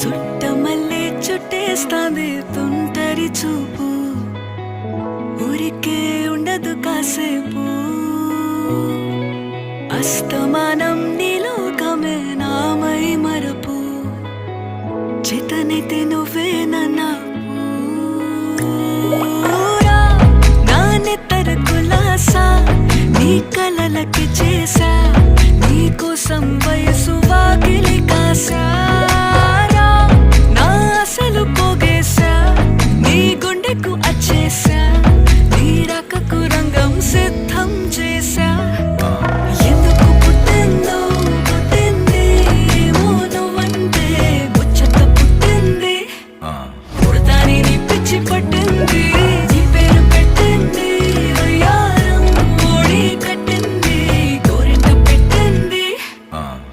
చుట్టమల్లే చుట్టేస్తాంది తుంటరి చూపు, ఊరికే ఉండదు కాసేపు. అస్తమానం నీలోకమే నామై మరపు, చేతనైతే నువ్వే నన్నా నా నెత్తర కులాసా, నీ కలలకి చేసా, నీ కోసం వయసు వాకిలి కాసా.